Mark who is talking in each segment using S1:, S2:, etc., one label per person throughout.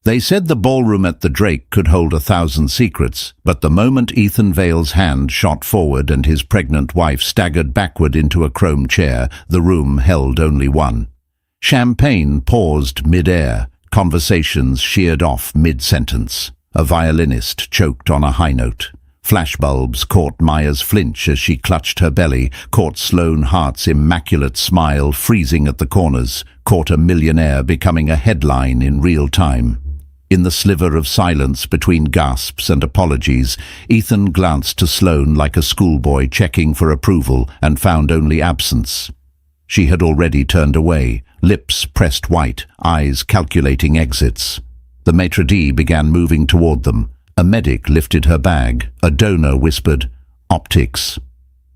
S1: They said the ballroom at the Drake could hold 1,000 secrets, but the moment Ethan Vale's hand shot forward and his pregnant wife staggered backward into a chrome chair, the room held only one. Champagne paused mid-air, conversations sheared off mid-sentence. A violinist choked on a high note. Flashbulbs caught Maya's flinch as she clutched her belly, caught Sloane Hart's immaculate smile freezing at the corners, caught a millionaire becoming a headline in real time. In the sliver of silence between gasps and apologies, Ethan glanced to Sloane like a schoolboy checking for approval and found only absence. She had already turned away, lips pressed white, eyes calculating exits. The maitre d' began moving toward them. A medic lifted her bag. A donor whispered, "Optics."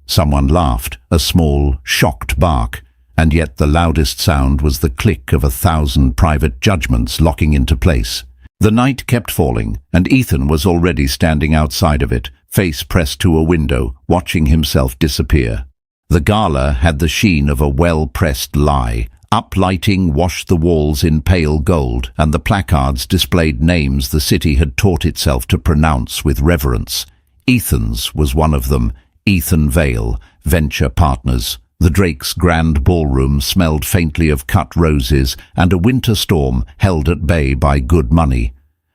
S1: Someone laughed, a small, shocked bark, and yet the loudest sound was the click of 1,000 private judgments locking into place. The night kept falling, and Ethan was already standing outside of it, face pressed to a window, watching himself disappear. The gala had the sheen of a well-pressed lie. Uplighting washed the walls in pale gold, and the placards displayed names the city had taught itself to pronounce with reverence. Ethan's was one of them, Ethan Vale, Venture Partners. The Drake's grand ballroom smelled faintly of cut roses and a winter storm held at bay by good money.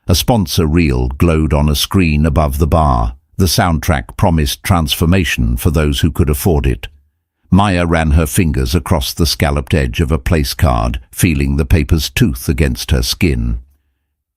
S1: A sponsor reel glowed on a screen above the bar. The soundtrack promised transformation for those who could afford it. Maya ran her fingers across the scalloped edge of a place card, feeling the paper's tooth against her skin.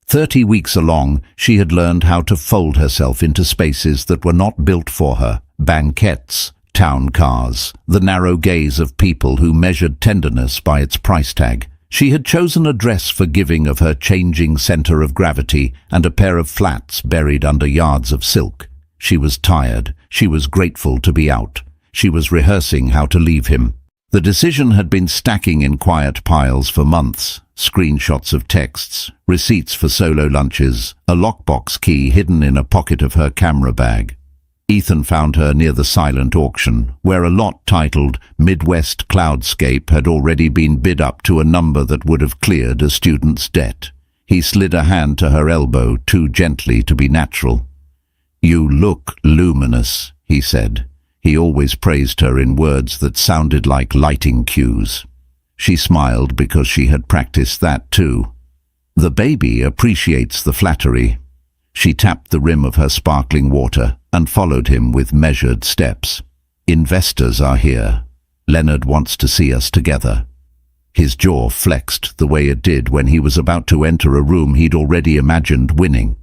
S1: 30 weeks along, she had learned how to fold herself into spaces that were not built for her. Banquettes, town cars, the narrow gaze of people who measured tenderness by its price tag. She had chosen a dress forgiving of her changing center of gravity and a pair of flats buried under yards of silk. She was tired. She was grateful to be out. She was rehearsing how to leave him. The decision had been stacking in quiet piles for months. Screenshots of texts, receipts for solo lunches, a lockbox key hidden in a pocket of her camera bag. Ethan found her near the silent auction, where a lot titled Midwest Cloudscape had already been bid up to a number that would have cleared a student's debt. He slid a hand to her elbow, too gently to be natural. "You look luminous," he said. He always praised her in words that sounded like lighting cues. She smiled because she had practiced that too. "The baby appreciates the flattery." She tapped the rim of her sparkling water and followed him with measured steps. "Investors are here. Leonard wants to see us together." His jaw flexed the way it did when he was about to enter a room he'd already imagined winning.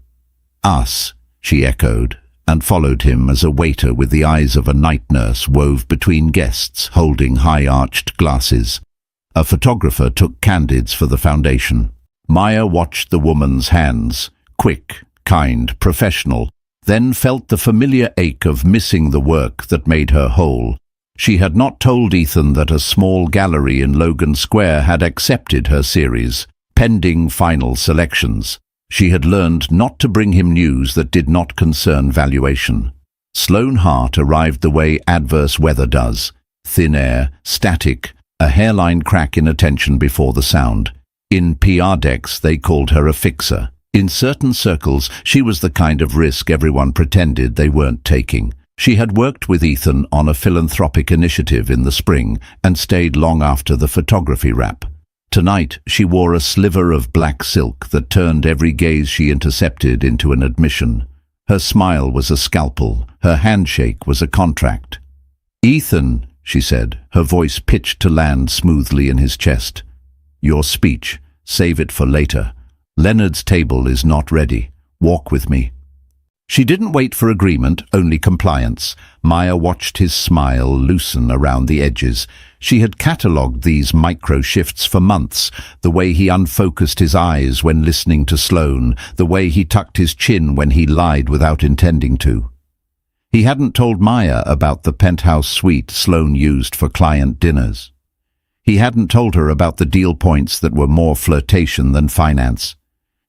S1: "Us," she echoed, and followed him as a waiter with the eyes of a night nurse wove between guests holding high-arched glasses. A photographer took candids for the foundation. Maya watched the woman's hands, quick, kind, professional, then felt the familiar ache of missing the work that made her whole. She had not told Ethan that a small gallery in Logan Square had accepted her series, pending final selections. She had learned not to bring him news that did not concern valuation. Sloane Hart arrived the way adverse weather does, thin air, static, a hairline crack in attention before the sound. In PR decks they called her a fixer. In certain circles, she was the kind of risk everyone pretended they weren't taking. She had worked with Ethan on a philanthropic initiative in the spring and stayed long after the photography wrap. Tonight, she wore a sliver of black silk that turned every gaze she intercepted into an admission. Her smile was a scalpel. Her handshake was a contract. "Ethan," she said, her voice pitched to land smoothly in his chest. "Your speech. Save it for later. Leonard's table is not ready. Walk with me." She didn't wait for agreement, only compliance. Maya watched his smile loosen around the edges. She had catalogued these micro-shifts for months, the way he unfocused his eyes when listening to Sloane, the way he tucked his chin when he lied without intending to. He hadn't told Maya about the penthouse suite Sloane used for client dinners. He hadn't told her about the deal points that were more flirtation than finance.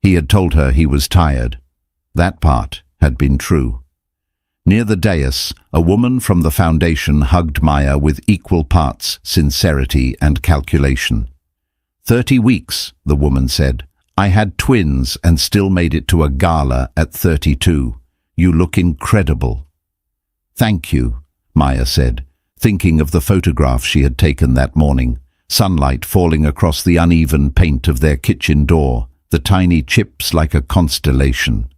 S1: He had told her he was tired. That part had been true. Near the dais, a woman from the foundation hugged Maya with equal parts sincerity and calculation. 30 weeks, the woman said. I had twins and still made it to a gala at 32. You look incredible. Thank you, Maya said, thinking of the photograph she had taken that morning. Sunlight falling across the uneven paint of their kitchen door, the tiny chips like a constellation.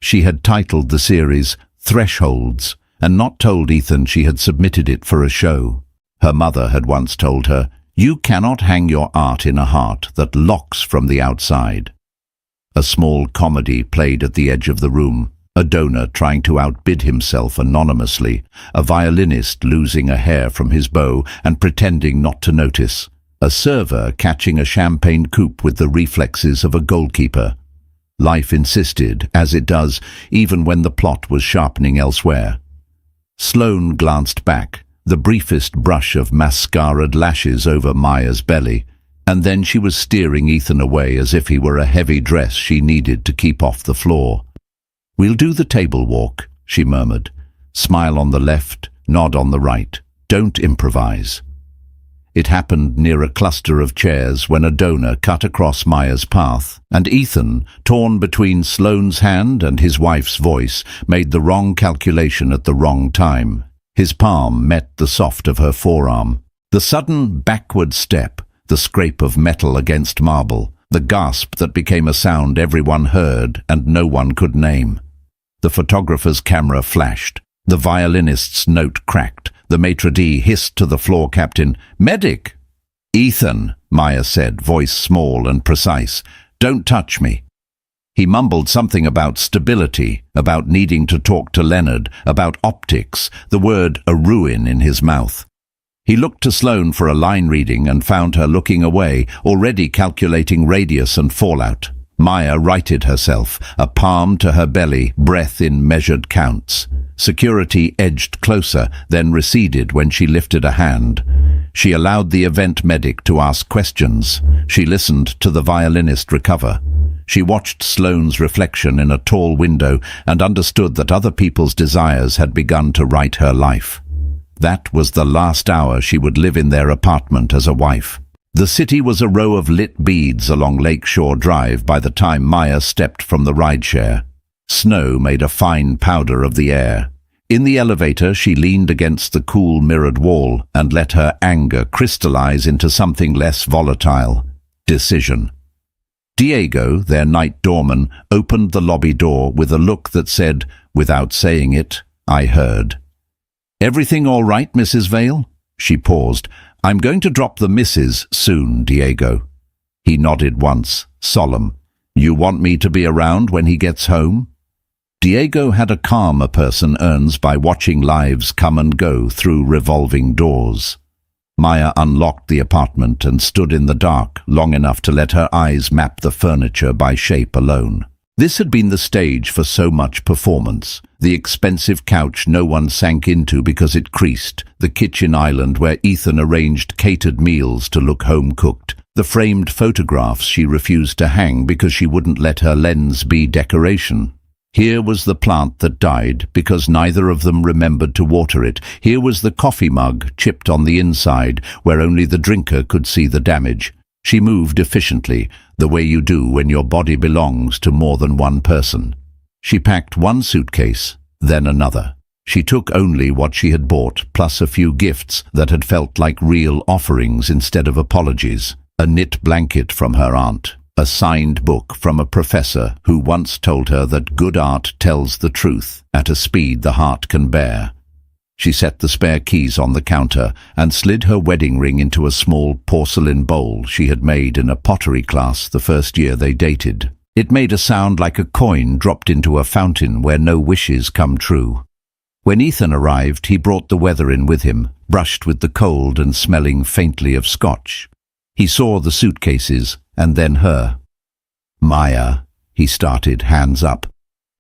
S1: She had titled the series Thresholds and not told Ethan she had submitted it for a show. Her mother had once told her, "You cannot hang your art in a heart that locks from the outside." A small comedy played at the edge of the room. A donor trying to outbid himself anonymously, a violinist losing a hair from his bow and pretending not to notice, a server catching a champagne coupe with the reflexes of a goalkeeper. Life insisted, as it does, even when the plot was sharpening elsewhere. Sloane glanced back, the briefest brush of mascaraed lashes over Maya's belly, and then she was steering Ethan away as if he were a heavy dress she needed to keep off the floor. "We'll do the table walk," she murmured. "Smile on the left, nod on the right. Don't improvise." It happened near a cluster of chairs when a donor cut across Maya's path, and Ethan, torn between Sloane's hand and his wife's voice, made the wrong calculation at the wrong time. His palm met the soft of her forearm. The sudden backward step, the scrape of metal against marble, the gasp that became a sound everyone heard and no one could name. The photographer's camera flashed. The violinist's note cracked. The maitre d' hissed to the floor captain, "Medic!" "Ethan," Maya said, voice small and precise, "don't touch me." He mumbled something about stability, about needing to talk to Leonard, about optics, the word a ruin in his mouth. He looked to Sloane for a line reading and found her looking away, already calculating radius and fallout. Maya righted herself, a palm to her belly, breath in measured counts. Security edged closer, then receded when she lifted a hand. She allowed the event medic to ask questions. She listened to the violinist recover. She watched Sloane's reflection in a tall window and understood that other people's desires had begun to write her life. That was the last hour she would live in their apartment as a wife. The city was a row of lit beads along Lakeshore Drive by the time Maya stepped from the rideshare. Snow made a fine powder of the air. In the elevator, she leaned against the cool mirrored wall and let her anger crystallize into something less volatile: decision. Diego, their night doorman, opened the lobby door with a look that said, without saying it, "I heard." "Everything all right, Mrs. Vale?" She paused. "I'm going to drop the missus soon, Diego." He nodded once, solemn. "You want me to be around when he gets home?" Diego had a calm a person earns by watching lives come and go through revolving doors. Maya unlocked the apartment and stood in the dark long enough to let her eyes map the furniture by shape alone. This had been the stage for so much performance. The expensive couch no one sank into because it creased, the kitchen island where Ethan arranged catered meals to look home-cooked, the framed photographs she refused to hang because she wouldn't let her lens be decoration. Here was the plant that died because neither of them remembered to water it. Here was the coffee mug chipped on the inside where only the drinker could see the damage. She moved efficiently, the way you do when your body belongs to more than one person. She packed one suitcase, then another. She took only what she had bought, plus a few gifts that had felt like real offerings instead of apologies. A knit blanket from her aunt, a signed book from a professor who once told her that good art tells the truth at a speed the heart can bear. She set the spare keys on the counter and slid her wedding ring into a small porcelain bowl she had made in a pottery class the first year they dated. It made a sound like a coin dropped into a fountain where no wishes come true. When Ethan arrived, he brought the weather in with him, brushed with the cold and smelling faintly of scotch. He saw the suitcases and then her. "Maya," he started, hands up.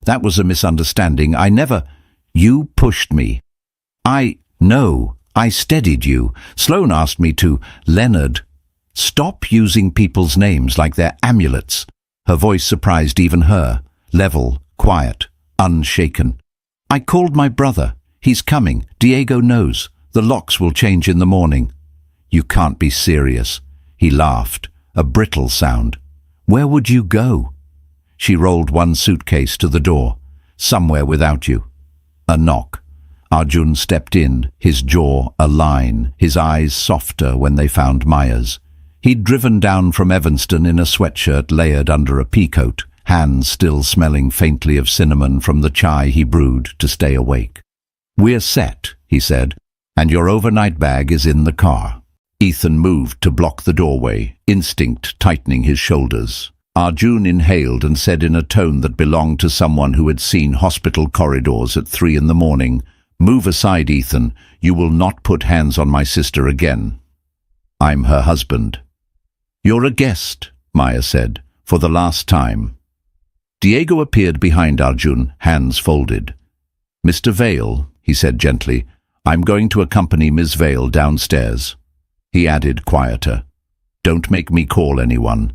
S1: "That was a misunderstanding. I never—" "You pushed me." No, I steadied you. Sloane asked me to." "Leonard, stop using people's names like they're amulets." Her voice surprised even her. Level, quiet, unshaken. "I called my brother. He's coming. Diego knows. The locks will change in the morning." "You can't be serious." He laughed, a brittle sound. Where would you go? She rolled one suitcase to the door. Somewhere without you. A knock. Arjun stepped in, his jaw a line, his eyes softer when they found Maya's. He'd driven down from Evanston in a sweatshirt layered under a peacoat, hands still smelling faintly of cinnamon from the chai he brewed to stay awake. "We're set," he said, "and your overnight bag is in the car." Ethan moved to block the doorway, instinct tightening his shoulders. Arjun inhaled and said in a tone that belonged to someone who had seen hospital corridors at 3 a.m, "Move aside, Ethan. You will not put hands on my sister again. I'm her husband." "You're a guest," Maya said, "for the last time." Diego appeared behind Arjun, hands folded. "Mr. Vale," he said gently, "I'm going to accompany Ms. Vale downstairs." He added, quieter, "Don't make me call anyone."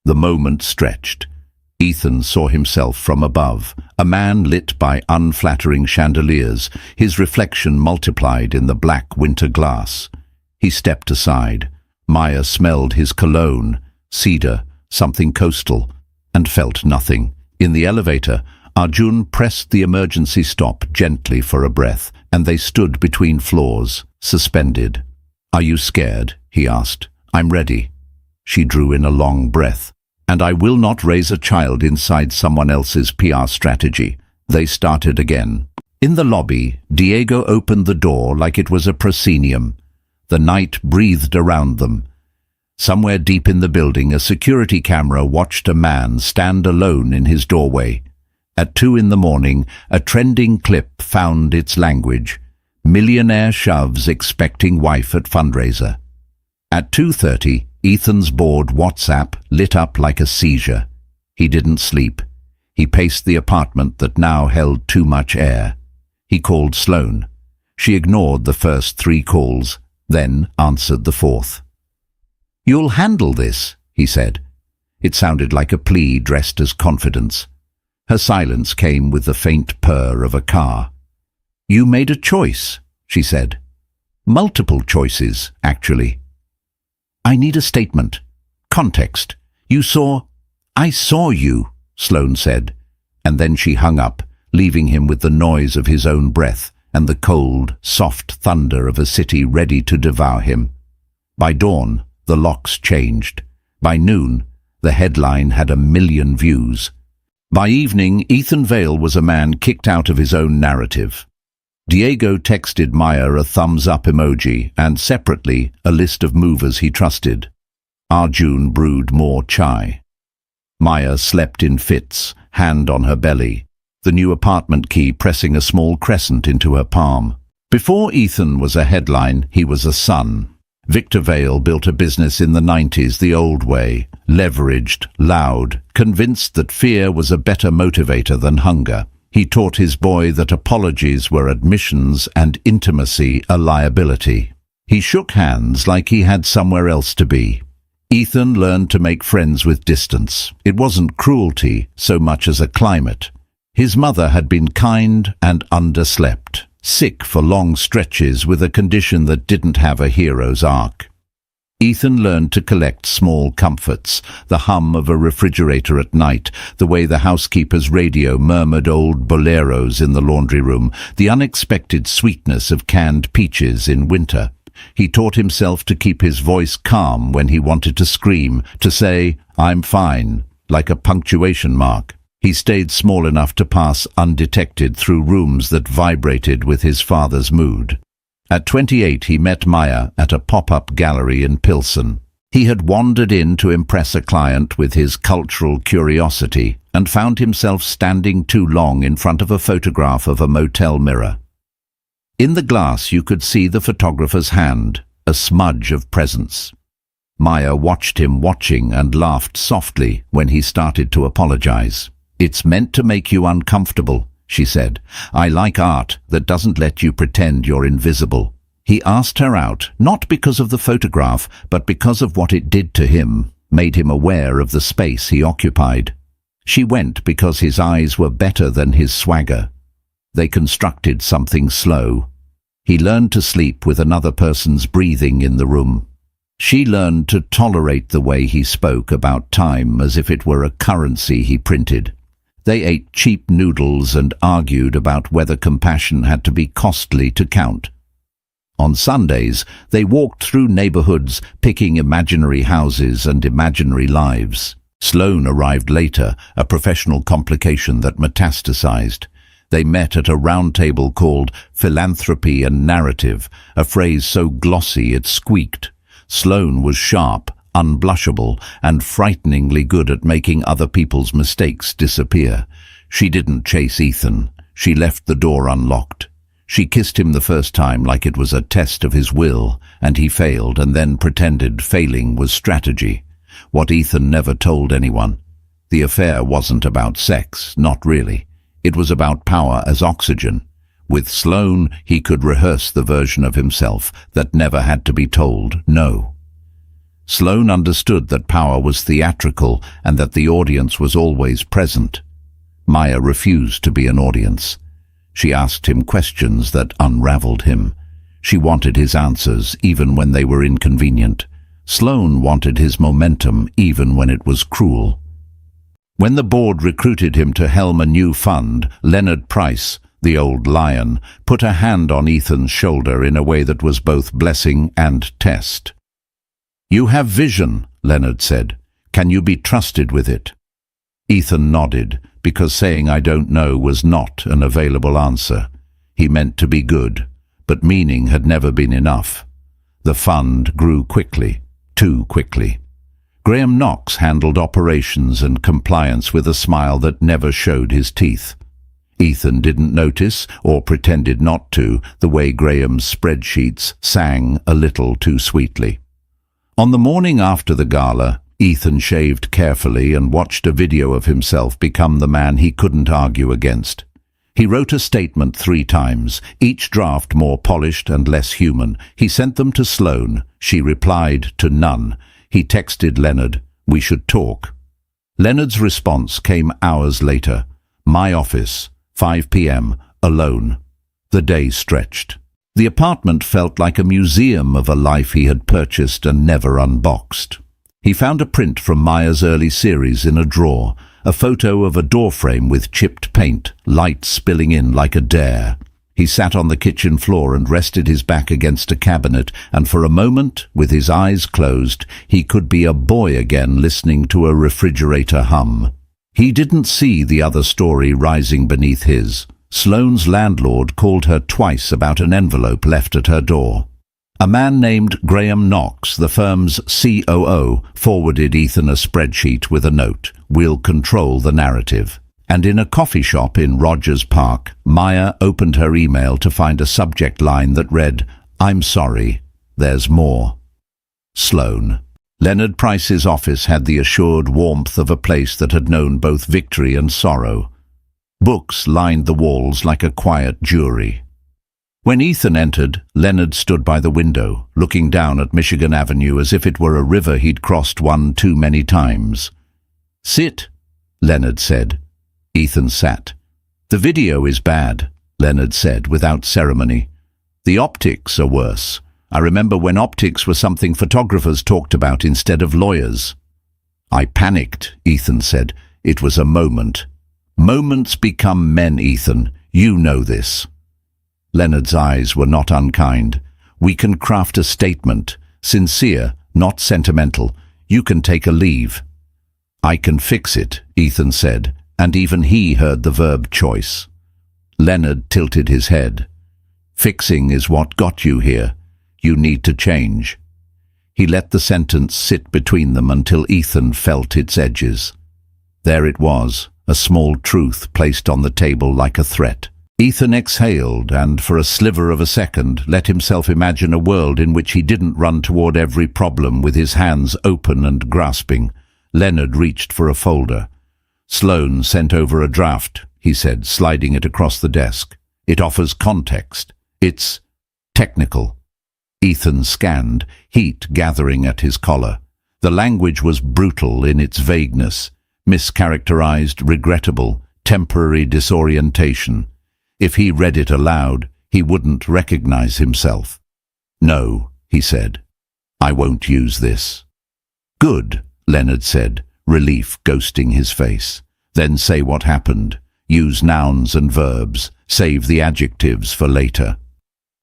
S1: The moment stretched. Ethan saw himself from above, a man lit by unflattering chandeliers, his reflection multiplied in the black winter glass. He stepped aside. Maya smelled his cologne, cedar, something coastal, and felt nothing. In the elevator, Arjun pressed the emergency stop gently for a breath, and they stood between floors, suspended. "Are you scared?" he asked. "I'm ready." She drew in a long breath. "And I will not raise a child inside someone else's PR strategy." They started again. In the lobby, Diego opened the door like it was a proscenium. The night breathed around them. Somewhere deep in the building, a security camera watched a man stand alone in his doorway. At 2 a.m, a trending clip found its language. "Millionaire shoves expecting wife at fundraiser." At 2:30, Ethan's bored WhatsApp lit up like a seizure. He didn't sleep. He paced the apartment that now held too much air. He called Sloane. She ignored the first 3 calls, then answered the 4th. "You'll handle this," he said. It sounded like a plea dressed as confidence. Her silence came with the faint purr of a car. "You made a choice," she said. "Multiple choices, actually." "I need a statement. Context. You saw—" "I saw you," Sloane said, and then she hung up, leaving him with the noise of his own breath and the cold, soft thunder of a city ready to devour him. By dawn, the locks changed. By noon, the headline had 1 million views. By evening, Ethan Vale was a man kicked out of his own narrative. Diego texted Maya a thumbs-up emoji and, separately, a list of movers he trusted. Arjun brewed more chai. Maya slept in fits, hand on her belly, the new apartment key pressing a small crescent into her palm. Before Ethan was a headline, he was a son. Victor Vale built a business in the 90s the old way, leveraged, loud, convinced that fear was a better motivator than hunger. He taught his boy that apologies were admissions and intimacy a liability. He shook hands like he had somewhere else to be. Ethan learned to make friends with distance. It wasn't cruelty so much as a climate. His mother had been kind and underslept, sick for long stretches with a condition that didn't have a hero's arc. Ethan learned to collect small comforts, the hum of a refrigerator at night, the way the housekeeper's radio murmured old boleros in the laundry room, the unexpected sweetness of canned peaches in winter. He taught himself to keep his voice calm when he wanted to scream, to say, "I'm fine," like a punctuation mark. He stayed small enough to pass undetected through rooms that vibrated with his father's mood. At 28, he met Maya at a pop-up gallery in Pilsen. He had wandered in to impress a client with his cultural curiosity and found himself standing too long in front of a photograph of a motel mirror. In the glass you could see the photographer's hand, a smudge of presence. Maya watched him watching and laughed softly when he started to apologize. "It's meant to make you uncomfortable," she said. "I like art that doesn't let you pretend you're invisible." He asked her out, not because of the photograph, but because of what it did to him, made him aware of the space he occupied. She went because his eyes were better than his swagger. They constructed something slow. He learned to sleep with another person's breathing in the room. She learned to tolerate the way he spoke about time as if it were a currency he printed. They ate cheap noodles and argued about whether compassion had to be costly to count. On Sundays, they walked through neighborhoods, picking imaginary houses and imaginary lives. Sloane arrived later, a professional complication that metastasized. They met at a round table called Philanthropy and Narrative, a phrase so glossy it squeaked. Sloane was sharp, unblushable, and frighteningly good at making other people's mistakes disappear. She didn't chase Ethan. She left the door unlocked. She kissed him the first time like it was a test of his will, and he failed and then pretended failing was strategy. What Ethan never told anyone. The affair wasn't about sex, not really. It was about power as oxygen. With Sloane, he could rehearse the version of himself that never had to be told no. Sloane understood that power was theatrical and that the audience was always present. Maya refused to be an audience. She asked him questions that unraveled him. She wanted his answers even when they were inconvenient. Sloane wanted his momentum even when it was cruel. When the board recruited him to helm a new fund, Leonard Price, the old lion, put a hand on Ethan's shoulder in a way that was both blessing and test. "You have vision," Leonard said. "Can you be trusted with it?" Ethan nodded, because saying "I don't know" was not an available answer. He meant to be good, but meaning had never been enough. The fund grew quickly, too quickly. Graham Knox handled operations and compliance with a smile that never showed his teeth. Ethan didn't notice, or pretended not to, the way Graham's spreadsheets sang a little too sweetly. On the morning after the gala, Ethan shaved carefully and watched a video of himself become the man he couldn't argue against. He wrote a statement 3 times, each draft more polished and less human. He sent them to Sloane. She replied to none. He texted Leonard, "We should talk." Leonard's response came hours later. "My office, 5 p.m, alone." The day stretched. The apartment felt like a museum of a life he had purchased and never unboxed. He found a print from Maya's early series in a drawer, a photo of a doorframe with chipped paint, light spilling in like a dare. He sat on the kitchen floor and rested his back against a cabinet, and for a moment, with his eyes closed, he could be a boy again listening to a refrigerator hum. He didn't see the other story rising beneath his. Sloane's landlord called her twice about an envelope left at her door. A man named Graham Knox, the firm's COO, forwarded Ethan a spreadsheet with a note, "We'll control the narrative." And in a coffee shop in Rogers Park, Maya opened her email to find a subject line that read, "I'm sorry, there's more." Sloane. Leonard Price's office had the assured warmth of a place that had known both victory and sorrow. Books lined the walls like a quiet jury. When Ethan entered, Leonard stood by the window, looking down at Michigan Avenue as if it were a river he'd crossed one too many times. "Sit," Leonard said. Ethan sat. "The video is bad," Leonard said without ceremony. "The optics are worse. I remember when optics were something photographers talked about instead of lawyers." "I panicked," Ethan said. "It was a moment." "Moments become men, Ethan. You know this." Leonard's eyes were not unkind. "We can craft a statement. Sincere, not sentimental. You can take a leave." "I can fix it," Ethan said, and even he heard the verb choice. Leonard tilted his head. "Fixing is what got you here. You need to change." He let the sentence sit between them until Ethan felt its edges. There it was, a small truth placed on the table like a threat. Ethan exhaled and, for a sliver of a second, let himself imagine a world in which he didn't run toward every problem with his hands open and grasping. Leonard reached for a folder. "Sloane sent over a draft," he said, sliding it across the desk. "It offers context. It's technical." Ethan scanned, heat gathering at his collar. The language was brutal in its vagueness, mischaracterized, regrettable, temporary disorientation. If he read it aloud, he wouldn't recognize himself. "No," he said. I won't use this. Good, Leonard said, relief ghosting his face. Then say what happened. Use nouns and verbs. Save the adjectives for later.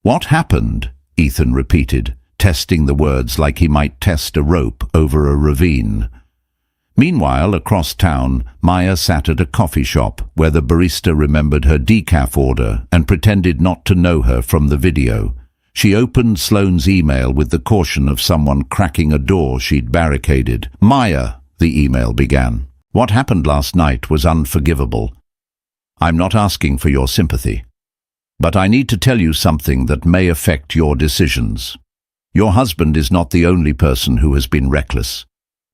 S1: What happened? Ethan repeated, testing the words like he might test a rope over a ravine. Meanwhile, across town, Maya sat at a coffee shop where the barista remembered her decaf order and pretended not to know her from the video. She opened Sloane's email with the caution of someone cracking a door she'd barricaded. Maya, the email began. What happened last night was unforgivable. I'm not asking for your sympathy. But I need to tell you something that may affect your decisions. Your husband is not the only person who has been reckless.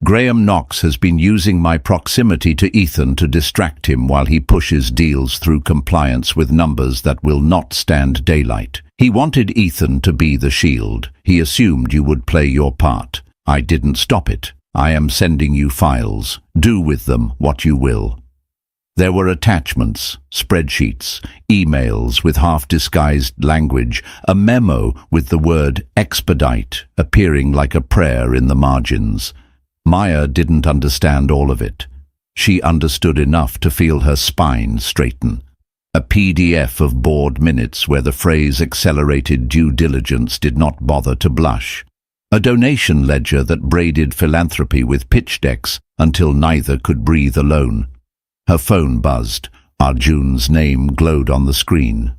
S1: Graham Knox has been using my proximity to Ethan to distract him while he pushes deals through compliance with numbers that will not stand daylight. He wanted Ethan to be the shield. He assumed you would play your part. I didn't stop it. I am sending you files. Do with them what you will. There were attachments, spreadsheets, emails with half-disguised language, a memo with the word expedite appearing like a prayer in the margins. Maya didn't understand all of it. She understood enough to feel her spine straighten. A PDF of board minutes where the phrase accelerated due diligence did not bother to blush. A donation ledger that braided philanthropy with pitch decks until neither could breathe alone. Her phone buzzed. Arjun's name glowed on the screen.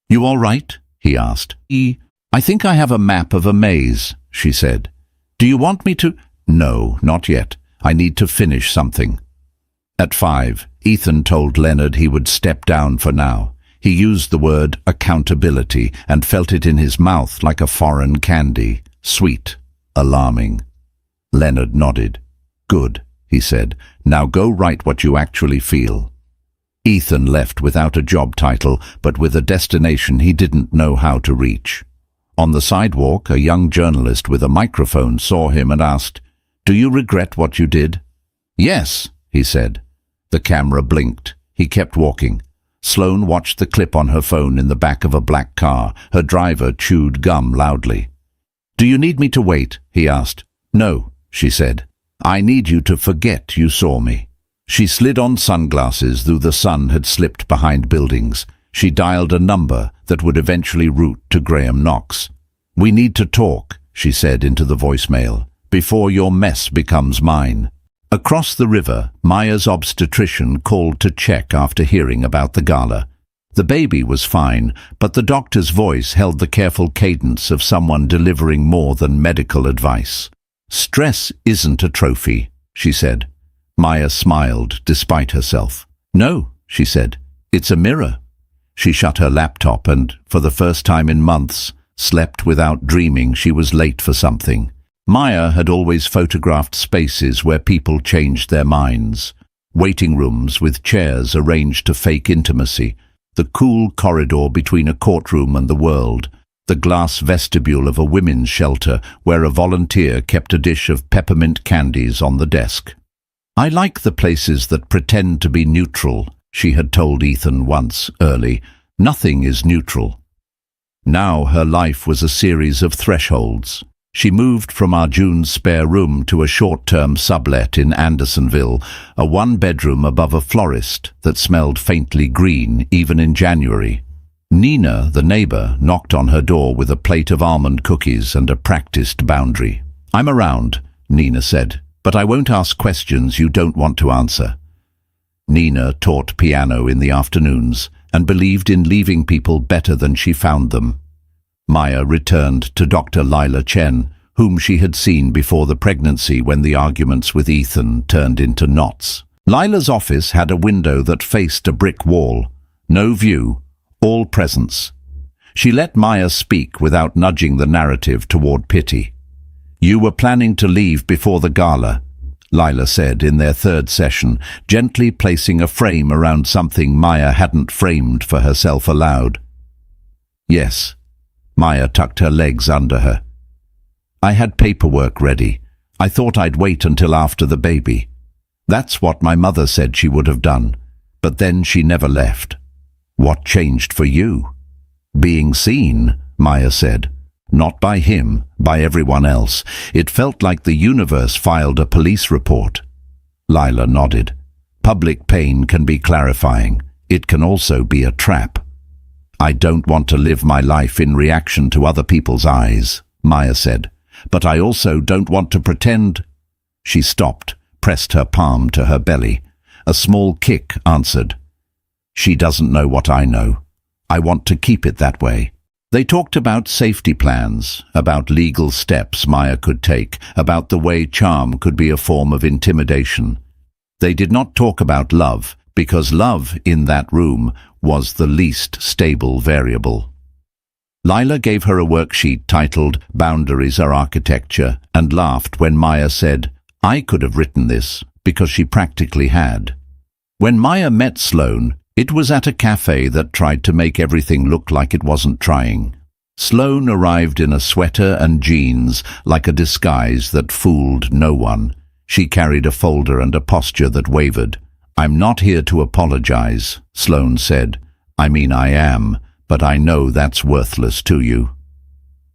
S1: You all right? He asked. I think I have a map of a maze, she said. Do you want me to? No, not yet. I need to finish something. At 5, Ethan told Leonard he would step down for now. He used the word accountability and felt it in his mouth like a foreign candy. Sweet. Alarming. Leonard nodded. Good, he said. Now go write what you actually feel. Ethan left without a job title, but with a destination he didn't know how to reach. On the sidewalk, a young journalist with a microphone saw him and asked, Do you regret what you did? Yes, he said. The camera blinked. He kept walking. Sloane watched the clip on her phone in the back of a black car. Her driver chewed gum loudly. Do you need me to wait? He asked. No, she said. I need you to forget you saw me. She slid on sunglasses, though the sun had slipped behind buildings. She dialed a number that would eventually route to Graham Knox. We need to talk, she said into the voicemail, before your mess becomes mine. Across the river, Maya's obstetrician called to check after hearing about the gala. The baby was fine, but the doctor's voice held the careful cadence of someone delivering more than medical advice. Stress isn't a trophy, she said. Maya smiled despite herself. No, she said. It's a mirror. She shut her laptop and, for the first time in months, slept without dreaming she was late for something. Maya had always photographed spaces where people changed their minds. Waiting rooms with chairs arranged to fake intimacy, the cool corridor between a courtroom and the world, the glass vestibule of a women's shelter where a volunteer kept a dish of peppermint candies on the desk. I like the places that pretend to be neutral, she had told Ethan once, early. Nothing is neutral. Now her life was a series of thresholds. She moved from Arjun's spare room to a short-term sublet in Andersonville, a one-bedroom above a florist that smelled faintly green even in January. Nina, the neighbor, knocked on her door with a plate of almond cookies and a practiced boundary. I'm around, Nina said, but I won't ask questions you don't want to answer. Nina taught piano in the afternoons and believed in leaving people better than she found them. Maya returned to Dr. Lila Chen, whom she had seen before the pregnancy when the arguments with Ethan turned into knots. Lila's office had a window that faced a brick wall. No view, all presence. She let Maya speak without nudging the narrative toward pity. You were planning to leave before the gala, Lila said in their third session, gently placing a frame around something Maya hadn't framed for herself aloud. Yes. Maya tucked her legs under her. I had paperwork ready. I thought I'd wait until after the baby. That's what my mother said she would have done, but then she never left. What changed for you? Being seen, Maya said. Not by him, by everyone else. It felt like the universe filed a police report. Lila nodded. Public pain can be clarifying. It can also be a trap. I don't want to live my life in reaction to other people's eyes, Maya said. But I also don't want to pretend. She stopped, pressed her palm to her belly. A small kick answered. She doesn't know what I know. I want to keep it that way. They talked about safety plans, about legal steps Maya could take, about the way charm could be a form of intimidation. They did not talk about love, because love in that room was the least stable variable. Lila gave her a worksheet titled Boundaries Are Architecture and laughed when Maya said, I could have written this, because she practically had. When Maya met Sloane, it was at a cafe that tried to make everything look like it wasn't trying. Sloane arrived in a sweater and jeans, like a disguise that fooled no one. She carried a folder and a posture that wavered. I'm not here to apologize, Sloane said. I mean, I am, but I know that's worthless to you.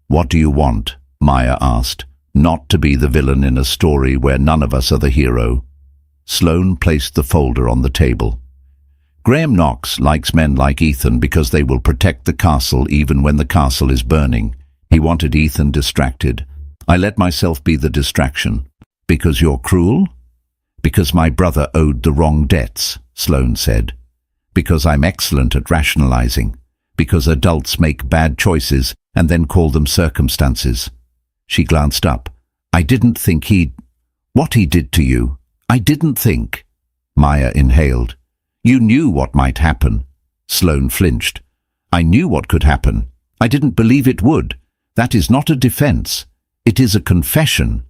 S1: What do you want? Maya asked. Not to be the villain in a story where none of us are the hero. Sloane placed the folder on the table. Graham Knox likes men like Ethan because they will protect the castle even when the castle is burning. He wanted Ethan distracted. I let myself be the distraction. Because you're cruel? Because my brother owed the wrong debts, Sloane said. Because I'm excellent at rationalizing. Because adults make bad choices and then call them circumstances. She glanced up. I didn't think what he did to you. I didn't think. Maya inhaled. You knew what might happen. Sloane flinched. I knew what could happen. I didn't believe it would. That is not a defense. It is a confession.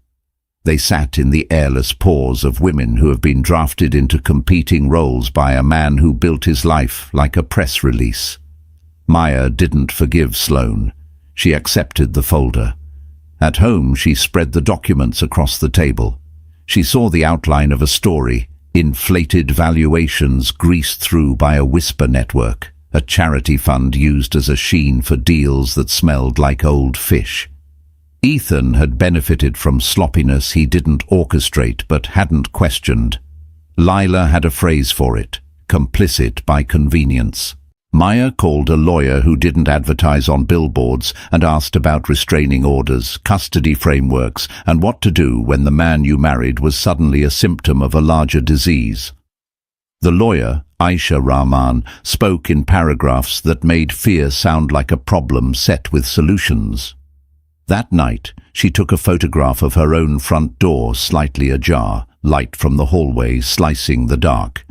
S1: They sat in the airless pause of women who have been drafted into competing roles by a man who built his life like a press release. Maya didn't forgive Sloane. She accepted the folder. At home, she spread the documents across the table. She saw the outline of a story, inflated valuations greased through by a whisper network, a charity fund used as a sheen for deals that smelled like old fish. Ethan had benefited from sloppiness he didn't orchestrate but hadn't questioned. Lila had a phrase for it, complicit by convenience. Maya called a lawyer who didn't advertise on billboards and asked about restraining orders, custody frameworks, and what to do when the man you married was suddenly a symptom of a larger disease. The lawyer, Aisha Rahman, spoke in paragraphs that made fear sound like a problem set with solutions. That night, she took a photograph of her own front door slightly ajar, light from the hallway slicing the dark.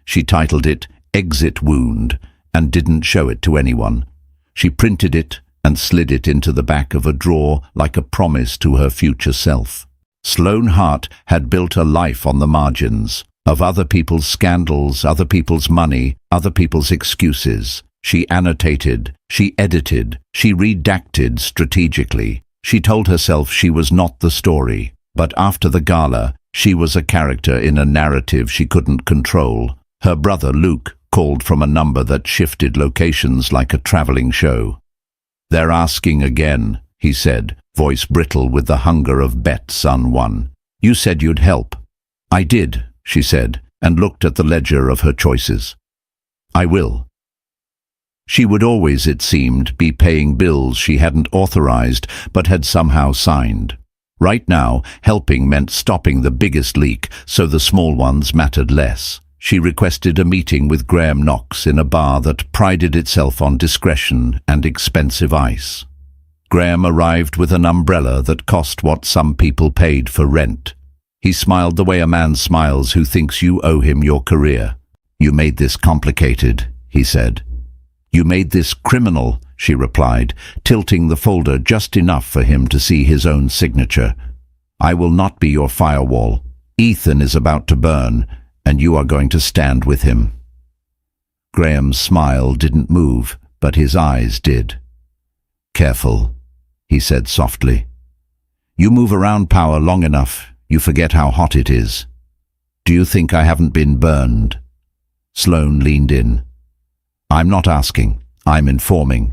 S1: She titled it Exit Wound and didn't show it to anyone. She printed it and slid it into the back of a drawer like a promise to her future self. Sloane Hart had built a life on the margins, of other people's scandals, other people's money, other people's excuses. She annotated, she edited, she redacted strategically. She told herself she was not the story, but after the gala, she was a character in a narrative she couldn't control. Her brother Luke called from a number that shifted locations like a traveling show. They're asking again, he said, voice brittle with the hunger of bet son won. You said you'd help. I did, she said, and looked at the ledger of her choices. I will. She would always, it seemed, be paying bills she hadn't authorized but had somehow signed. Right now, helping meant stopping the biggest leak, so the small ones mattered less. She requested a meeting with Graham Knox in a bar that prided itself on discretion and expensive ice. Graham arrived with an umbrella that cost what some people paid for rent. He smiled the way a man smiles who thinks you owe him your career. You made this complicated, he said. You made this criminal, she replied, tilting the folder just enough for him to see his own signature. I will not be your firewall. Ethan is about to burn, and you are going to stand with him. Graham's smile didn't move, but his eyes did. Careful, he said softly. You move around power long enough, you forget how hot it is. Do you think I haven't been burned? Sloane leaned in. I'm not asking, I'm informing.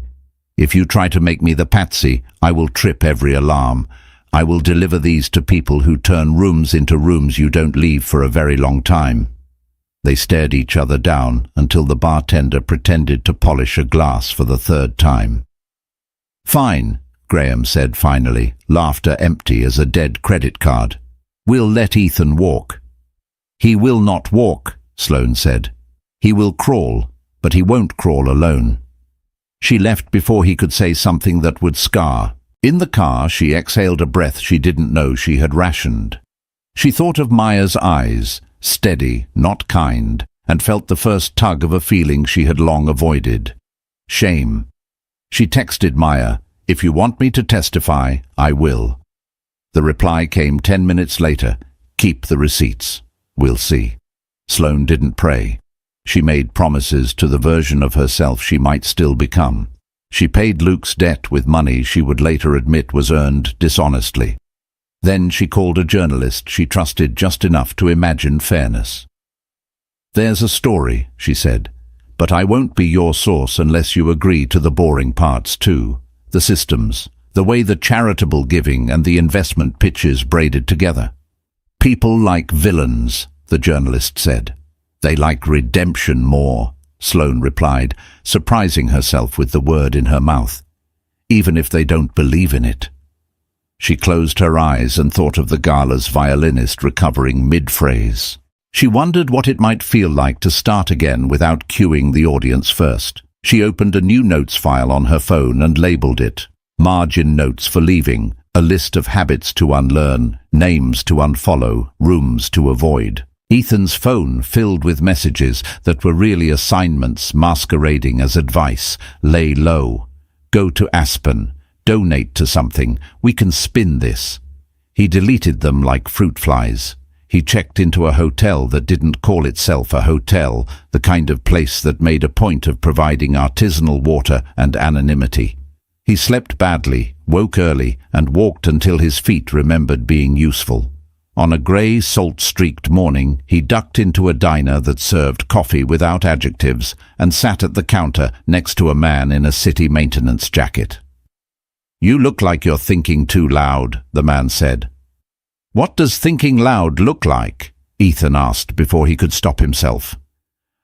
S1: If you try to make me the patsy, I will trip every alarm. I will deliver these to people who turn rooms into rooms you don't leave for a very long time." They stared each other down until the bartender pretended to polish a glass for the third time. "Fine," Graham said finally, laughter empty as a dead credit card. "We'll let Ethan walk." "He will not walk," Sloane said. "He will crawl, but he won't crawl alone." She left before he could say something that would scar. In the car, she exhaled a breath she didn't know she had rationed. She thought of Maya's eyes, steady, not kind, and felt the first tug of a feeling she had long avoided. Shame. She texted Maya, "If you want me to testify, I will." The reply came 10 minutes later, "Keep the receipts. We'll see." Sloane didn't pray. She made promises to the version of herself she might still become. She paid Luke's debt with money she would later admit was earned dishonestly. Then she called a journalist she trusted just enough to imagine fairness. "There's a story," she said, "but I won't be your source unless you agree to the boring parts too. The systems, the way the charitable giving and the investment pitches braided together." "People like villains," the journalist said. "They like redemption more," Sloane replied, surprising herself with the word in her mouth. "Even if they don't believe in it." She closed her eyes and thought of the gala's violinist recovering mid-phrase. She wondered what it might feel like to start again without cueing the audience first. She opened a new notes file on her phone and labeled it "Margin Notes for Leaving," a list of habits to unlearn, names to unfollow, rooms to avoid. Ethan's phone filled with messages that were really assignments masquerading as advice. "Lay low. Go to Aspen. Donate to something. We can spin this." He deleted them like fruit flies. He checked into a hotel that didn't call itself a hotel, the kind of place that made a point of providing artisanal water and anonymity. He slept badly, woke early, and walked until his feet remembered being useful. On a grey, salt-streaked morning, he ducked into a diner that served coffee without adjectives and sat at the counter next to a man in a city maintenance jacket. "You look like you're thinking too loud," the man said. "What does thinking loud look like?" Ethan asked before he could stop himself.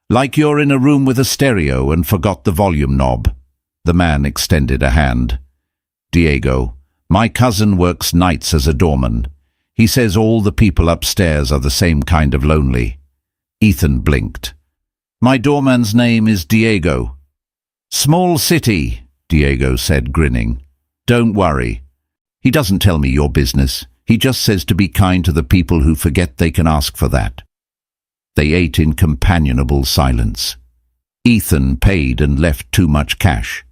S1: "Like you're in a room with a stereo and forgot the volume knob." The man extended a hand. "Diego, my cousin works nights as a doorman. He says all the people upstairs are the same kind of lonely." Ethan blinked. "My doorman's name is Diego." "Small city," Diego said, grinning. "Don't worry. He doesn't tell me your business. He just says to be kind to the people who forget they can ask for that." They ate in companionable silence. Ethan paid and left too much cash.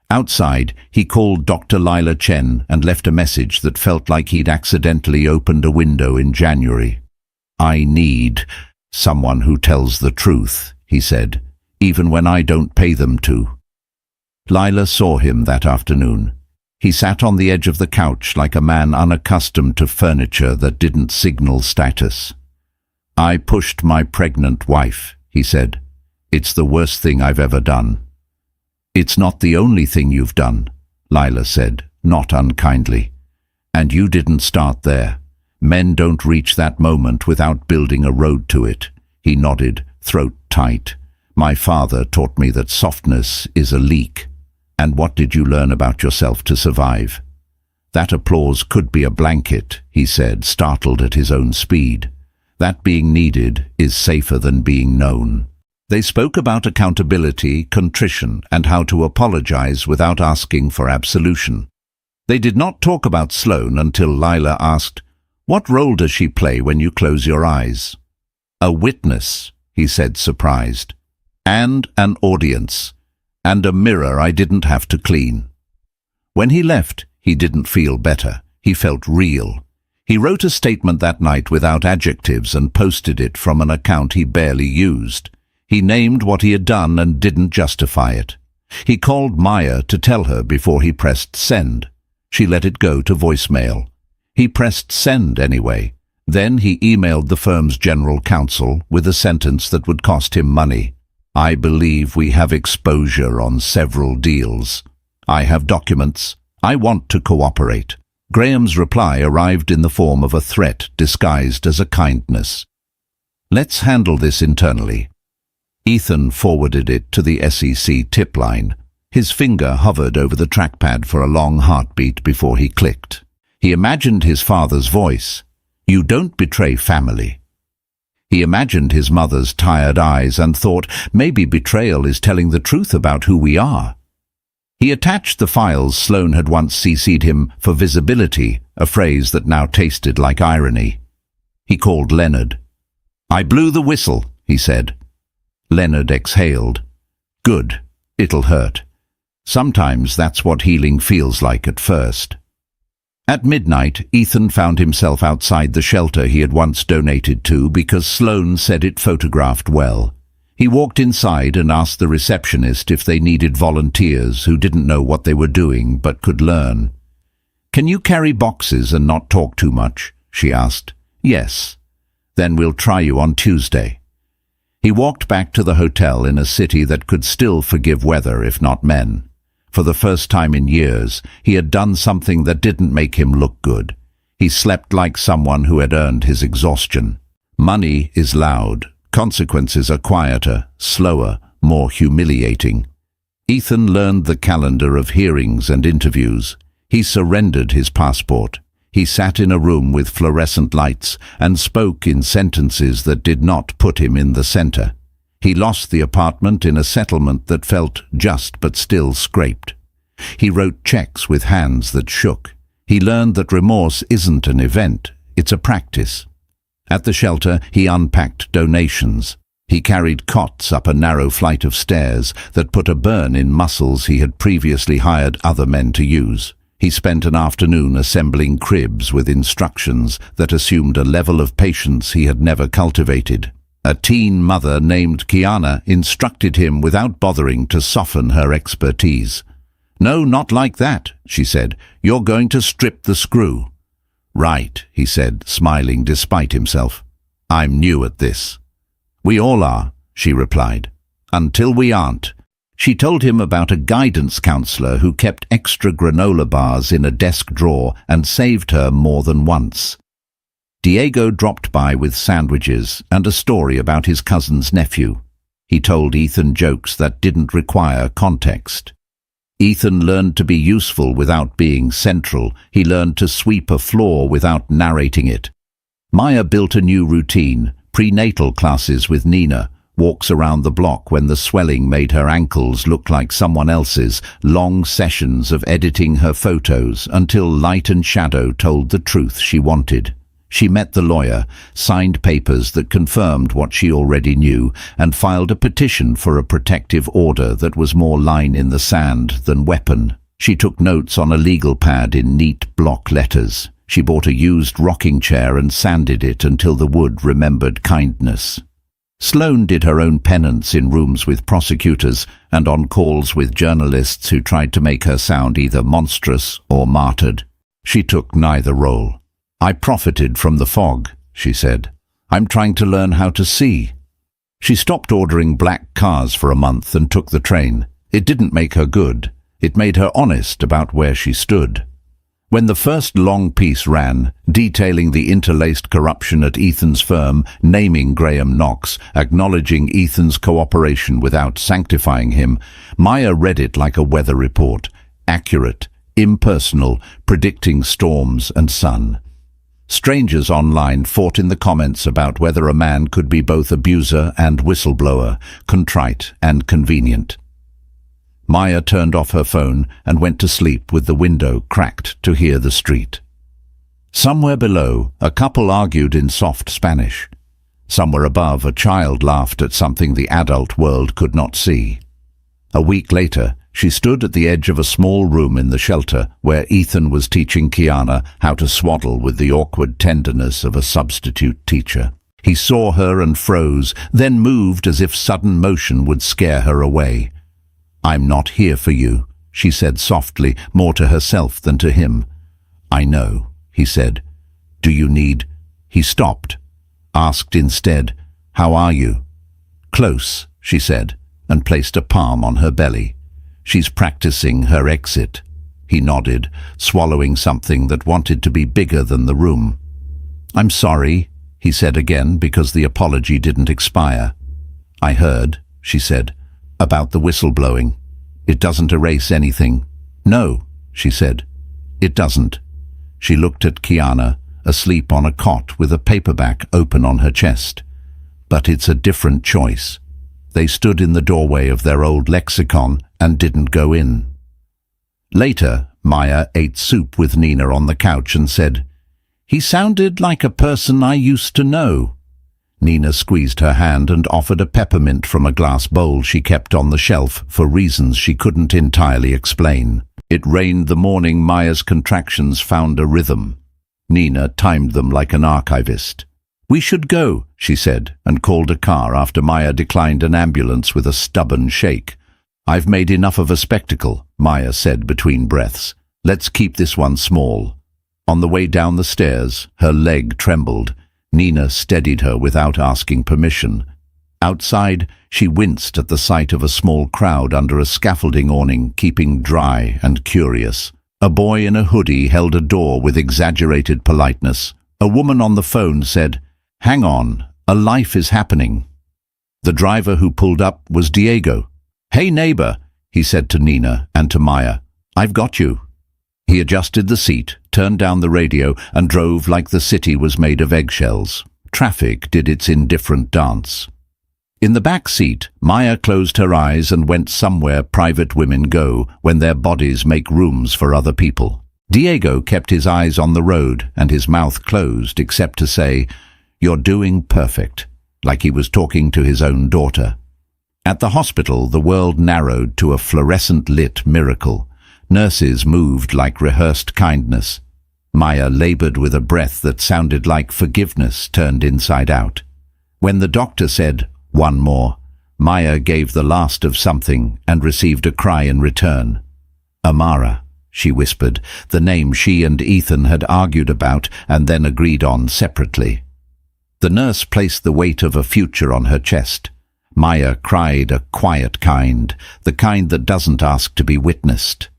S1: Outside, he called Dr. Lila Chen and left a message that felt like he'd accidentally opened a window in January. "I need someone who tells the truth," he said, "even when I don't pay them to." Lila saw him that afternoon. He sat on the edge of the couch like a man unaccustomed to furniture that didn't signal status. "I pushed my pregnant wife," he said. "It's the worst thing I've ever done." "It's not the only thing you've done," Lila said, not unkindly. "And you didn't start there. Men don't reach that moment without building a road to it." He nodded, throat tight. "My father taught me that softness is a leak." "And what did you learn about yourself to survive?" "That applause could be a blanket," he said, startled at his own speed. "That being needed is safer than being known." They spoke about accountability, contrition, and how to apologize without asking for absolution. They did not talk about Sloane until Lila asked, "What role does she play when you close your eyes?" "A witness," he said, surprised. "And an audience. And a mirror I didn't have to clean." When he left, he didn't feel better. He felt real. He wrote a statement that night without adjectives and posted it from an account he barely used. He named what he had done and didn't justify it. He called Maya to tell her before he pressed send. She let it go to voicemail. He pressed send anyway. Then he emailed the firm's general counsel with a sentence that would cost him money. "I believe we have exposure on several deals." I have documents. I want to cooperate. Graham's reply arrived in the form of a threat disguised as a kindness. Let's handle this internally. Ethan forwarded it to the SEC tip line. His finger hovered over the trackpad for a long heartbeat before he clicked. He imagined his father's voice. You don't betray family. He imagined his mother's tired eyes and thought, maybe betrayal is telling the truth about who we are. He attached the files Sloane had once CC'd him for visibility, a phrase that now tasted like irony. He called Leonard. I blew the whistle, he said. Leonard exhaled. Good. It'll hurt. Sometimes that's what healing feels like at first. At midnight, Ethan found himself outside the shelter he had once donated to because Sloane said it photographed well. He walked inside and asked the receptionist if they needed volunteers who didn't know what they were doing but could learn. Can you carry boxes and not talk too much? She asked. Yes. Then we'll try you on Tuesday. He walked back to the hotel in a city that could still forgive weather if not men. For the first time in years, he had done something that didn't make him look good. He slept like someone who had earned his exhaustion. Money is loud. Consequences are quieter, slower, more humiliating. Ethan learned the calendar of hearings and interviews. He surrendered his passport. He sat in a room with fluorescent lights and spoke in sentences that did not put him in the center. He lost the apartment in a settlement that felt just but still scraped. He wrote checks with hands that shook. He learned that remorse isn't an event, it's a practice. At the shelter, he unpacked donations. He carried cots up a narrow flight of stairs that put a burn in muscles he had previously hired other men to use. He spent an afternoon assembling cribs with instructions that assumed a level of patience he had never cultivated. A teen mother named Kiana instructed him without bothering to soften her expertise. No, not like that, she said. You're going to strip the screw. Right, he said, smiling despite himself. I'm new at this. We all are, she replied. Until we aren't. She told him about a guidance counselor who kept extra granola bars in a desk drawer and saved her more than once. Diego dropped by with sandwiches and a story about his cousin's nephew. He told Ethan jokes that didn't require context. Ethan learned to be useful without being central. He learned to sweep a floor without narrating it. Maya built a new routine, prenatal classes with Nina, walks around the block when the swelling made her ankles look like someone else's, long sessions of editing her photos until light and shadow told the truth she wanted. She met the lawyer, signed papers that confirmed what she already knew, and filed a petition for a protective order that was more line in the sand than weapon. She took notes on a legal pad in neat block letters. She bought a used rocking chair and sanded it until the wood remembered kindness. Sloane did her own penance in rooms with prosecutors and on calls with journalists who tried to make her sound either monstrous or martyred. She took neither role. I profited from the fog, she said. I'm trying to learn how to see. She stopped ordering black cars for a month and took the train. It didn't make her good. It made her honest about where she stood. When the first long piece ran, detailing the interlaced corruption at Ethan's firm, naming Graham Knox, acknowledging Ethan's cooperation without sanctifying him, Maya read it like a weather report, accurate, impersonal, predicting storms and sun. Strangers online fought in the comments about whether a man could be both abuser and whistleblower, contrite and convenient. Maya turned off her phone and went to sleep with the window cracked to hear the street. Somewhere below, a couple argued in soft Spanish. Somewhere above, a child laughed at something the adult world could not see. A week later, she stood at the edge of a small room in the shelter where Ethan was teaching Kiana how to swaddle with the awkward tenderness of a substitute teacher. He saw her and froze, then moved as if sudden motion would scare her away. I'm not here for you, she said softly, more to herself than to him. I know, he said. Do you need... He stopped, asked instead, how are you? Close, she said, and placed a palm on her belly. She's practicing her exit. He nodded, swallowing something that wanted to be bigger than the room. I'm sorry, he said again, because the apology didn't expire. I heard, she said, about the whistleblowing. It doesn't erase anything. No, she said. It doesn't. She looked at Kiana, asleep on a cot with a paperback open on her chest. But it's a different choice. They stood in the doorway of their old lexicon and didn't go in. Later, Maya ate soup with Nina on the couch and said, "He sounded like a person I used to know." Nina squeezed her hand and offered a peppermint from a glass bowl she kept on the shelf for reasons she couldn't entirely explain. It rained the morning Maya's contractions found a rhythm. Nina timed them like an archivist. "We should go," she said, and called a car after Maya declined an ambulance with a stubborn shake. "I've made enough of a spectacle," Maya said between breaths. "Let's keep this one small." On the way down the stairs, her leg trembled. Nina steadied her without asking permission. Outside, she winced at the sight of a small crowd under a scaffolding awning, keeping dry and curious. A boy in a hoodie held a door with exaggerated politeness. A woman on the phone said, "Hang on, a life is happening." The driver who pulled up was Diego. "Hey neighbor," he said to Nina and to Maya. "I've got you." He adjusted the seat, turned down the radio, and drove like the city was made of eggshells. Traffic did its indifferent dance. In the back seat, Maya closed her eyes and went somewhere private women go when their bodies make rooms for other people. Diego kept his eyes on the road and his mouth closed except to say, "You're doing perfect," like he was talking to his own daughter. At the hospital, the world narrowed to a fluorescent-lit miracle. Nurses moved like rehearsed kindness. Maya labored with a breath that sounded like forgiveness turned inside out. When the doctor said, "One more," Maya gave the last of something and received a cry in return. "Amara," she whispered, the name she and Ethan had argued about and then agreed on separately. The nurse placed the weight of a future on her chest. Maya cried a quiet kind, the kind that doesn't ask to be witnessed.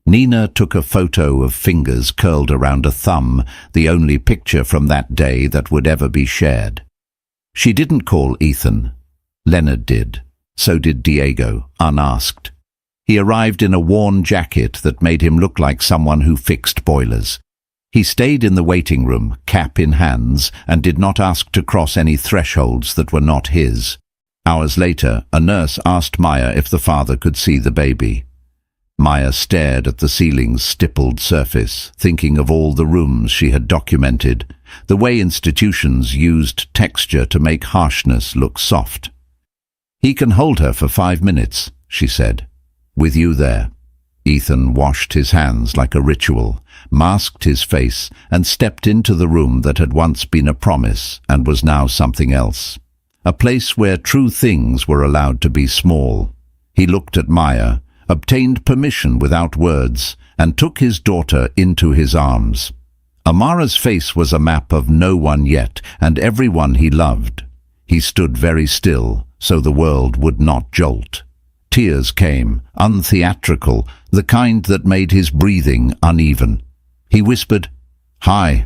S1: Nina took a photo of fingers curled around a thumb, the only picture from that day that would ever be shared. She didn't call Ethan. Leonard did. So did Diego, unasked. He arrived in a worn jacket that made him look like someone who fixed boilers. He stayed in the waiting room, cap in hands, and did not ask to cross any thresholds that were not his. Hours later, a nurse asked Maya if the father could see the baby. Maya stared at the ceiling's stippled surface, thinking of all the rooms she had documented, the way institutions used texture to make harshness look soft. "He can hold her for 5 minutes, she said. "With you there." Ethan washed his hands like a ritual, masked his face, and stepped into the room that had once been a promise and was now something else. A place where true things were allowed to be small. He looked at Maya, obtained permission without words, and took his daughter into his arms. Amara's face was a map of no one yet, and everyone he loved. He stood very still, so the world would not jolt. Tears came, untheatrical, the kind that made his breathing uneven. He whispered, "Hi.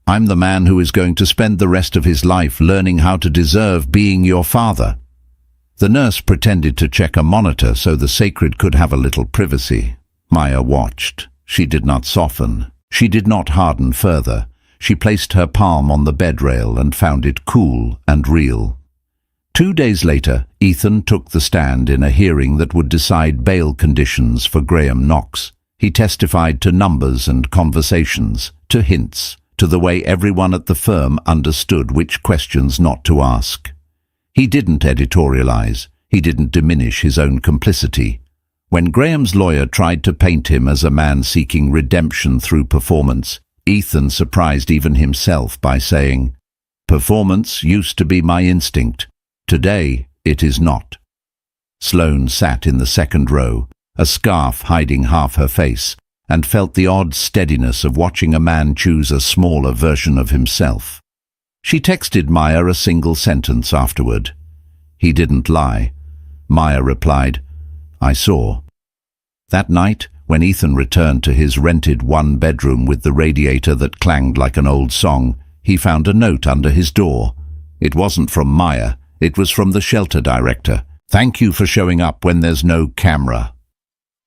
S1: I'm the man who is going to spend the rest of his life learning how to deserve being your father." The nurse pretended to check a monitor so the sacred could have a little privacy. Maya watched. She did not soften. She did not harden further. She placed her palm on the bed rail and found it cool and real. 2 days later, Ethan took the stand in a hearing that would decide bail conditions for Graham Knox. He testified to numbers and conversations, to hints, to the way everyone at the firm understood which questions not to ask. He didn't editorialize. He didn't diminish his own complicity. When Graham's lawyer tried to paint him as a man seeking redemption through performance, Ethan surprised even himself by saying, "Performance used to be my instinct. Today, it is not." Sloane sat in the second row, a scarf hiding half her face, and felt the odd steadiness of watching a man choose a smaller version of himself. She texted Maya a single sentence afterward. "He didn't lie." Maya replied, "I saw." That night, when Ethan returned to his rented one-bedroom with the radiator that clanged like an old song, he found a note under his door. It wasn't from Maya, it was from the shelter director. "Thank you for showing up when there's no camera."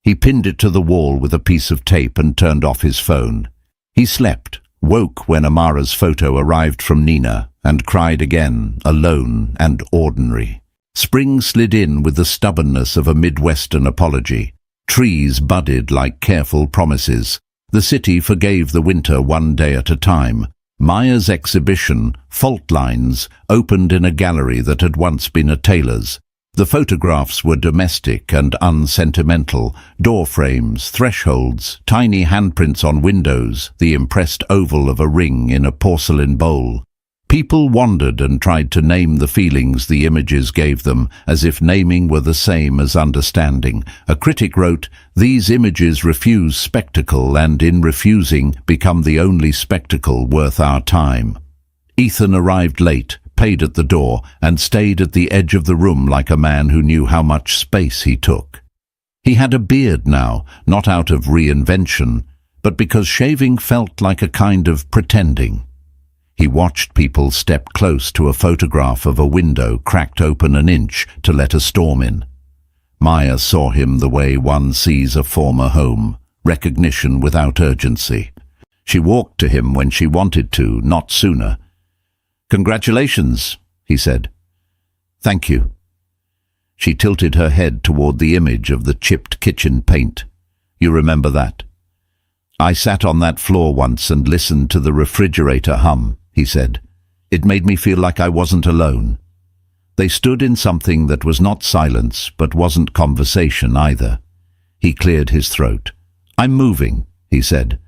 S1: He pinned it to the wall with a piece of tape and turned off his phone. He slept, woke when Amara's photo arrived from Nina, and cried again, alone and ordinary. Spring slid in with the stubbornness of a Midwestern apology. Trees budded like careful promises. The city forgave the winter one day at a time. Maya's exhibition, Fault Lines, opened in a gallery that had once been a tailor's. The photographs were domestic and unsentimental: door frames, thresholds, tiny handprints on windows, the impressed oval of a ring in a porcelain bowl. People wondered and tried to name the feelings the images gave them, as if naming were the same as understanding. A critic wrote, "These images refuse spectacle and, in refusing, become the only spectacle worth our time." Ethan arrived late, paid at the door, and stayed at the edge of the room like a man who knew how much space he took. He had a beard now, not out of reinvention, but because shaving felt like a kind of pretending. He watched people step close to a photograph of a window cracked open an inch to let a storm in. Maya saw him the way one sees a former home, recognition without urgency. She walked to him when she wanted to, not sooner. "Congratulations," he said. "Thank you." She tilted her head toward the image of the chipped kitchen paint. "You remember that?" "I sat on that floor once and listened to the refrigerator hum," he said. "It made me feel like I wasn't alone." They stood in something that was not silence, but wasn't conversation either. He cleared his throat. "I'm moving," he said.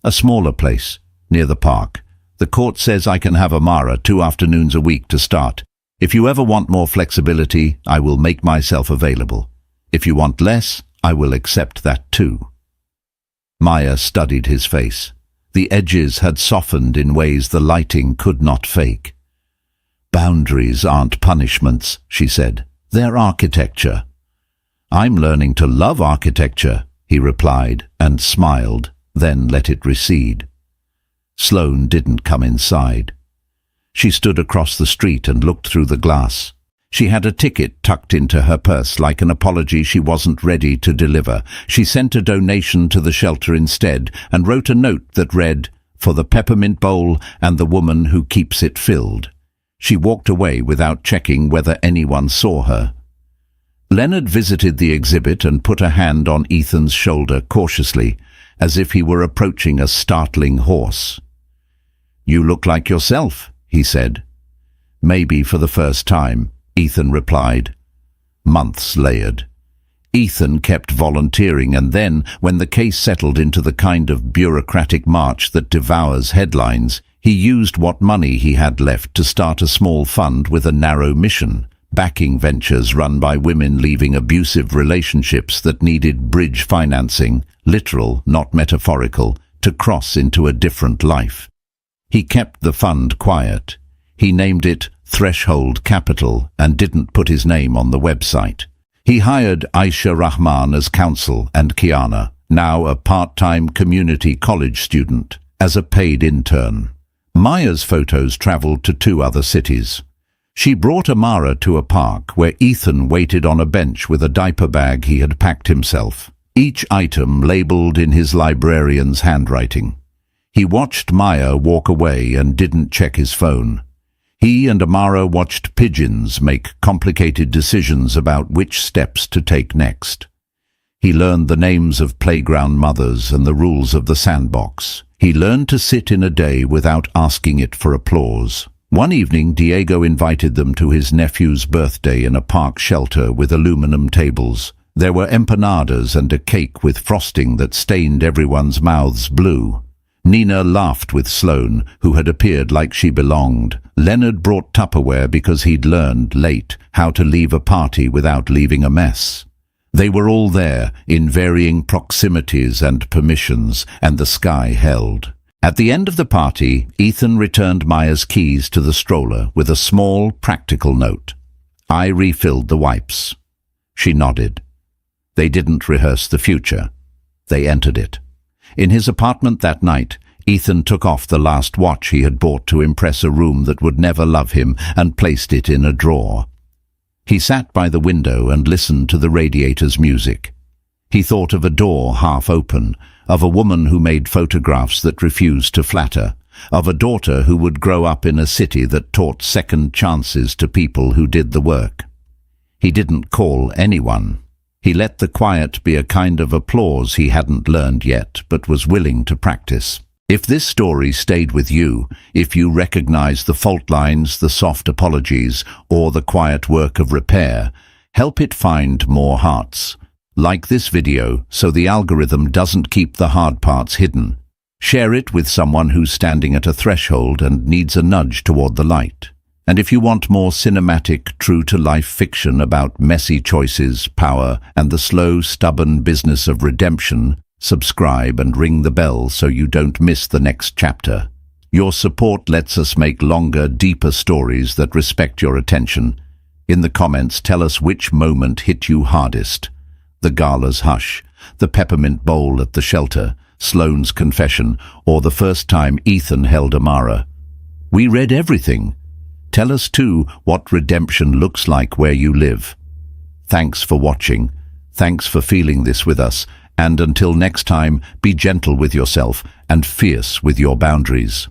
S1: "A smaller place, near the park. The court says I can have Amara 2 afternoons a week to start. If you ever want more flexibility, I will make myself available. If you want less, I will accept that too." Maya studied his face. The edges had softened in ways the lighting could not fake. "Boundaries aren't punishments," she said. "They're architecture." "I'm learning to love architecture," he replied, and smiled, then let it recede. Sloane didn't come inside. She stood across the street and looked through the glass. She had a ticket tucked into her purse, like an apology she wasn't ready to deliver. She sent a donation to the shelter instead and wrote a note that read, "For the peppermint bowl and the woman who keeps it filled." She walked away without checking whether anyone saw her. Leonard visited the exhibit and put a hand on Ethan's shoulder cautiously, as if he were approaching a startling horse. "You look like yourself," he said. "Maybe for the first time," Ethan replied. Months layered. Ethan kept volunteering, and then, when the case settled into the kind of bureaucratic march that devours headlines, he used what money he had left to start a small fund with a narrow mission: backing ventures run by women leaving abusive relationships that needed bridge financing, literal, not metaphorical, to cross into a different life. He kept the fund quiet. He named it Threshold Capital and didn't put his name on the website. He hired Aisha Rahman as counsel and Kiana, now a part-time community college student, as a paid intern. Maya's photos traveled to 2 other cities. She brought Amara to a park where Ethan waited on a bench with a diaper bag he had packed himself, each item labeled in his librarian's handwriting. He watched Maya walk away and didn't check his phone. He and Amara watched pigeons make complicated decisions about which steps to take next. He learned the names of playground mothers and the rules of the sandbox. He learned to sit in a day without asking it for applause. One evening, Diego invited them to his nephew's birthday in a park shelter with aluminum tables. There were empanadas and a cake with frosting that stained everyone's mouths blue. Nina laughed with Sloane, who had appeared like she belonged. Leonard brought Tupperware because he'd learned, late, how to leave a party without leaving a mess. They were all there, in varying proximities and permissions, and the sky held. At the end of the party, Ethan returned Maya's keys to the stroller with a small, practical note. "I refilled the wipes." She nodded. They didn't rehearse the future. They entered it. In his apartment that night, Ethan took off the last watch he had bought to impress a room that would never love him and placed it in a drawer. He sat by the window and listened to the radiator's music. He thought of a door half open, of a woman who made photographs that refused to flatter, of a daughter who would grow up in a city that taught second chances to people who did the work. He didn't call anyone. He let the quiet be a kind of applause he hadn't learned yet, but was willing to practice. If this story stayed with you, if you recognize the fault lines, the soft apologies, or the quiet work of repair, help it find more hearts. Like this video so the algorithm doesn't keep the hard parts hidden. Share it with someone who's standing at a threshold and needs a nudge toward the light. And if you want more cinematic, true-to-life fiction about messy choices, power, and the slow, stubborn business of redemption, subscribe and ring the bell so you don't miss the next chapter. Your support lets us make longer, deeper stories that respect your attention. In the comments, tell us which moment hit you hardest. The gala's hush, the peppermint bowl at the shelter, Sloane's confession, or the first time Ethan held Amara. We read everything. Tell us too what redemption looks like where you live. Thanks for watching. Thanks for feeling this with us. And until next time, be gentle with yourself and fierce with your boundaries.